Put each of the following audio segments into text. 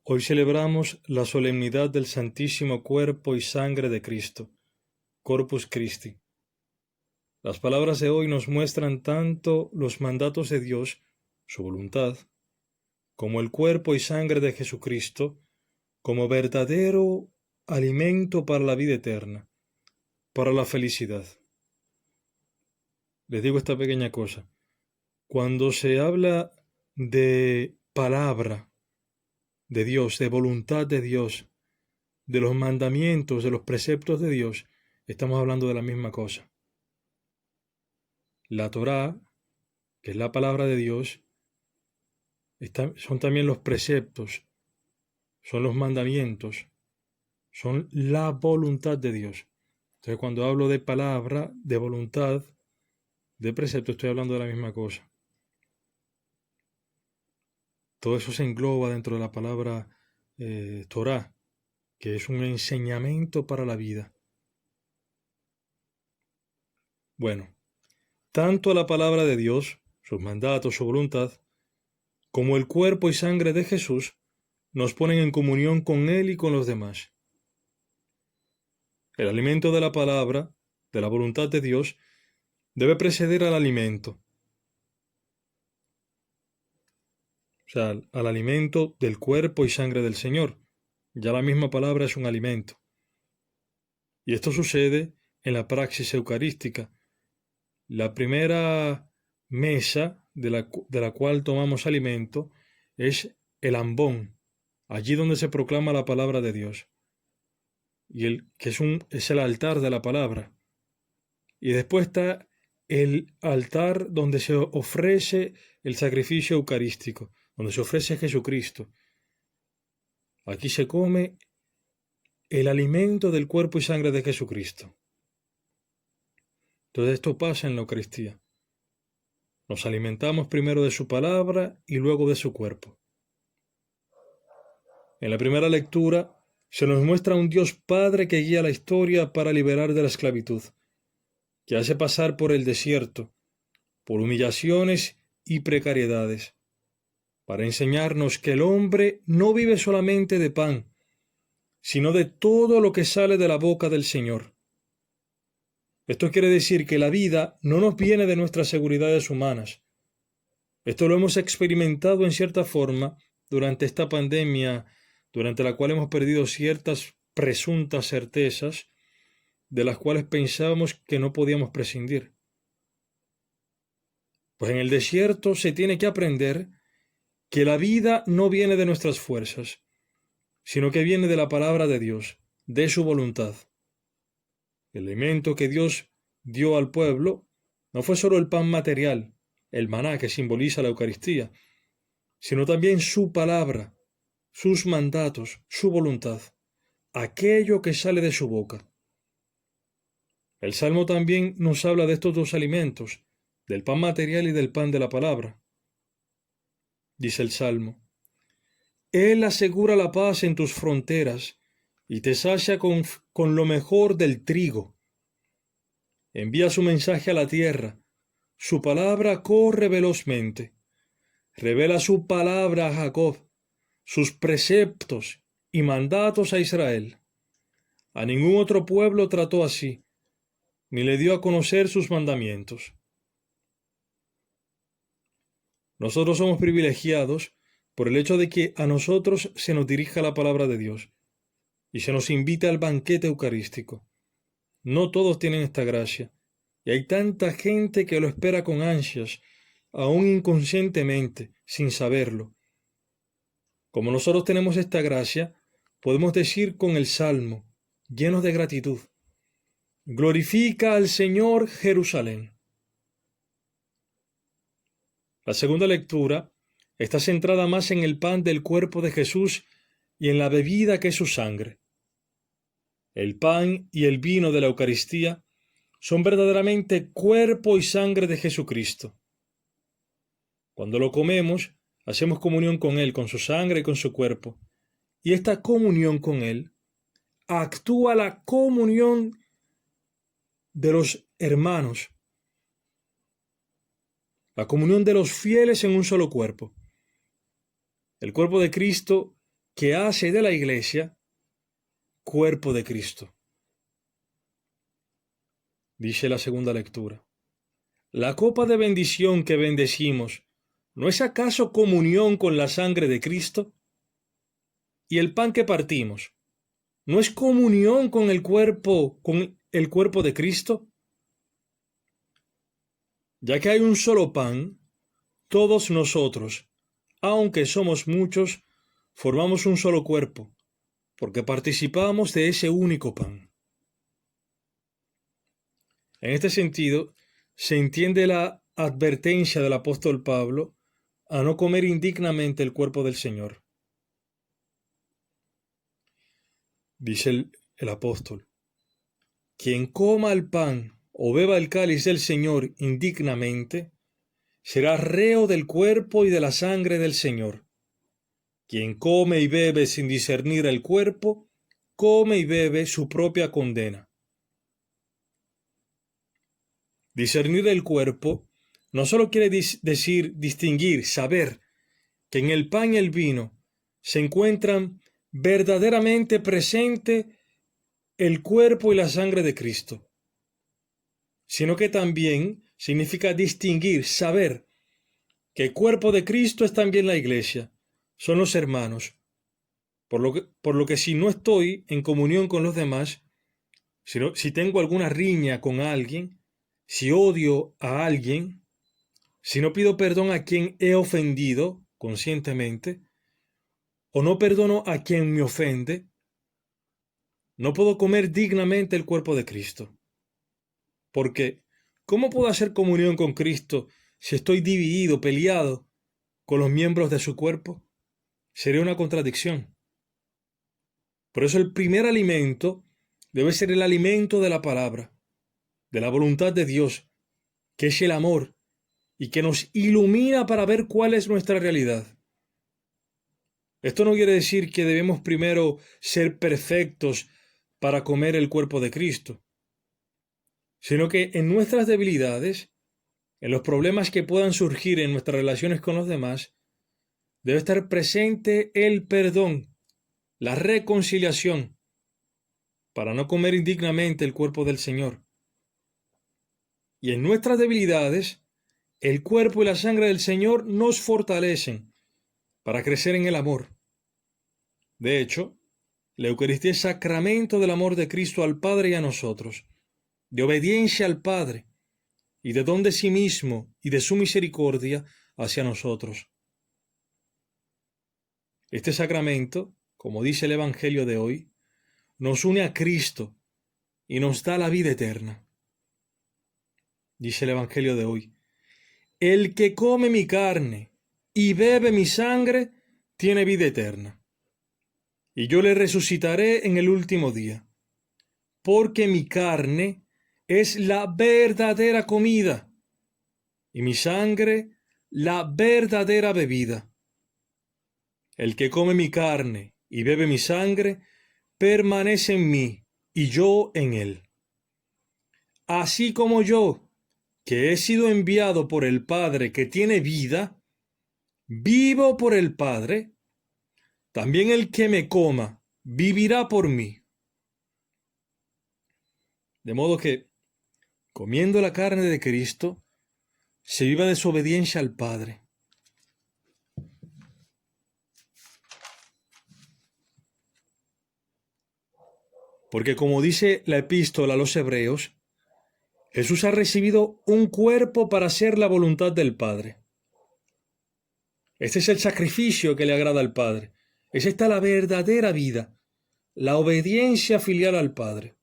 Hoy celebramos la solemnidad del Santísimo Cuerpo y Sangre de Cristo, Corpus Christi. Las palabras de hoy nos muestran tanto los mandatos de Dios, su voluntad, como el cuerpo y sangre de Jesucristo, como verdadero alimento para la vida eterna, para la felicidad. Les digo esta pequeña cosa. Cuando se habla de palabra de Dios, de voluntad de Dios, de los mandamientos, de los preceptos de Dios, estamos hablando de la misma cosa. La Torá, que es la palabra de Dios, son también los preceptos, son los mandamientos, son la voluntad de Dios. Entonces, cuando hablo de palabra, de voluntad, de precepto, estoy hablando de la misma cosa. Todo eso se engloba dentro de la palabra Torá, que es un enseñamiento para la vida. Bueno, tanto la palabra de Dios, sus mandatos, su voluntad, como el cuerpo y sangre de Jesús, nos ponen en comunión con Él y con los demás. El alimento de la palabra, de la voluntad de Dios, debe preceder al alimento. O sea, al alimento del cuerpo y sangre del Señor. Ya la misma palabra es un alimento. Y esto sucede en la praxis eucarística. La primera mesa de la cual tomamos alimento es el ambón, allí donde se proclama la palabra de Dios. Y que es el altar de la palabra. Y después está el altar donde se ofrece el sacrificio eucarístico, donde se ofrece a Jesucristo. Aquí se come el alimento del cuerpo y sangre de Jesucristo. Entonces esto pasa en la Eucaristía. Nos alimentamos primero de su palabra y luego de su cuerpo. En la primera lectura se nos muestra un Dios Padre que guía la historia para liberar de la esclavitud, que hace pasar por el desierto, por humillaciones y precariedades, para enseñarnos que el hombre no vive solamente de pan, sino de todo lo que sale de la boca del Señor. Esto quiere decir que la vida no nos viene de nuestras seguridades humanas. Esto lo hemos experimentado en cierta forma durante esta pandemia, durante la cual hemos perdido ciertas presuntas certezas de las cuales pensábamos que no podíamos prescindir. Pues en el desierto se tiene que aprender que la vida no viene de nuestras fuerzas, sino que viene de la palabra de Dios, de su voluntad. El alimento que Dios dio al pueblo no fue solo el pan material, el maná que simboliza la Eucaristía, sino también su palabra, sus mandatos, su voluntad, aquello que sale de su boca. El Salmo también nos habla de estos dos alimentos, del pan material y del pan de la palabra. Dice el Salmo: Él asegura la paz en tus fronteras y te sacia con lo mejor del trigo. Envía su mensaje a la tierra, su palabra corre velozmente. Revela su palabra a Jacob, sus preceptos y mandatos a Israel. A ningún otro pueblo trató así, ni le dio a conocer sus mandamientos. Nosotros somos privilegiados por el hecho de que a nosotros se nos dirija la palabra de Dios y se nos invita al banquete eucarístico. No todos tienen esta gracia, y hay tanta gente que lo espera con ansias, aún inconscientemente, sin saberlo. Como nosotros tenemos esta gracia, podemos decir con el Salmo, llenos de gratitud: Glorifica al Señor, Jerusalén. La segunda lectura está centrada más en el pan del cuerpo de Jesús y en la bebida que es su sangre. El pan y el vino de la Eucaristía son verdaderamente cuerpo y sangre de Jesucristo. Cuando lo comemos, hacemos comunión con Él, con su sangre y con su cuerpo. Y esta comunión con Él actúa la comunión de los hermanos, la comunión de los fieles en un solo cuerpo. El cuerpo de Cristo que hace de la Iglesia cuerpo de Cristo. Dice la segunda lectura: ¿la copa de bendición que bendecimos no es acaso comunión con la sangre de Cristo? ¿Y el pan que partimos no es comunión con el cuerpo de Cristo? Ya que hay un solo pan, todos nosotros, aunque somos muchos, formamos un solo cuerpo, porque participamos de ese único pan. En este sentido, se entiende la advertencia del apóstol Pablo a no comer indignamente el cuerpo del Señor. Dice el apóstol: quien coma el pan o beba el cáliz del Señor indignamente, será reo del cuerpo y de la sangre del Señor. Quien come y bebe sin discernir el cuerpo, come y bebe su propia condena. Discernir el cuerpo no solo quiere decir distinguir, saber que en el pan y el vino se encuentran verdaderamente presente el cuerpo y la sangre de Cristo, sino que también significa distinguir, saber que el cuerpo de Cristo es también la iglesia, son los hermanos, por lo que si no estoy en comunión con los demás, si tengo alguna riña con alguien, si odio a alguien, si no pido perdón a quien he ofendido conscientemente, o no perdono a quien me ofende, no puedo comer dignamente el cuerpo de Cristo. Porque, ¿cómo puedo hacer comunión con Cristo si estoy dividido, peleado con los miembros de su cuerpo? Sería una contradicción. Por eso el primer alimento debe ser el alimento de la palabra, de la voluntad de Dios, que es el amor y que nos ilumina para ver cuál es nuestra realidad. Esto no quiere decir que debemos primero ser perfectos para comer el cuerpo de Cristo, sino que en nuestras debilidades, en los problemas que puedan surgir en nuestras relaciones con los demás, debe estar presente el perdón, la reconciliación, para no comer indignamente el cuerpo del Señor. Y en nuestras debilidades, el cuerpo y la sangre del Señor nos fortalecen para crecer en el amor. De hecho, la Eucaristía es sacramento del amor de Cristo al Padre y a nosotros, de obediencia al Padre y de don de sí mismo y de su misericordia hacia nosotros. Este sacramento, como dice el Evangelio de hoy, nos une a Cristo y nos da la vida eterna. Dice el Evangelio de hoy: el que come mi carne y bebe mi sangre tiene vida eterna, y yo le resucitaré en el último día, porque mi carne es la verdadera comida y mi sangre la verdadera bebida. El que come mi carne y bebe mi sangre permanece en mí y yo en él. Así como yo, que he sido enviado por el Padre que tiene vida, vivo por el Padre, también el que me coma vivirá por mí. De modo que, comiendo la carne de Cristo, se viva de su obediencia al Padre. Porque como dice la epístola a los Hebreos, Jesús ha recibido un cuerpo para hacer la voluntad del Padre. Este es el sacrificio que le agrada al Padre. Es esta la verdadera vida, la obediencia filial al Padre.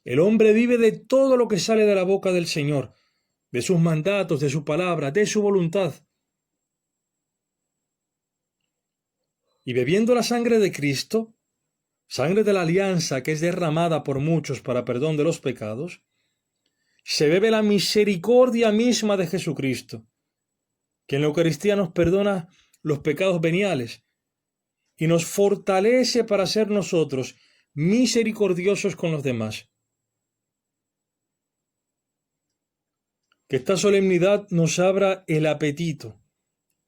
El hombre vive de todo lo que sale de la boca del Señor, de sus mandatos, de su palabra, de su voluntad. Y bebiendo la sangre de Cristo, sangre de la alianza que es derramada por muchos para perdón de los pecados, se bebe la misericordia misma de Jesucristo, que en la Eucaristía nos perdona los pecados veniales y nos fortalece para ser nosotros misericordiosos con los demás. Que esta solemnidad nos abra el apetito,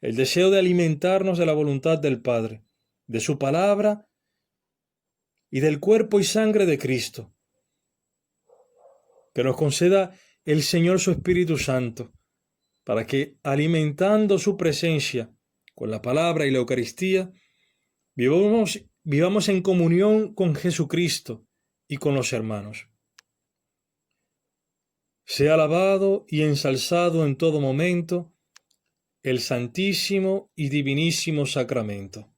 el deseo de alimentarnos de la voluntad del Padre, de su palabra y del cuerpo y sangre de Cristo. Que nos conceda el Señor su Espíritu Santo, para que, alimentando su presencia con la palabra y la Eucaristía, vivamos en comunión con Jesucristo y con los hermanos. Sea alabado y ensalzado en todo momento el Santísimo y Divinísimo Sacramento.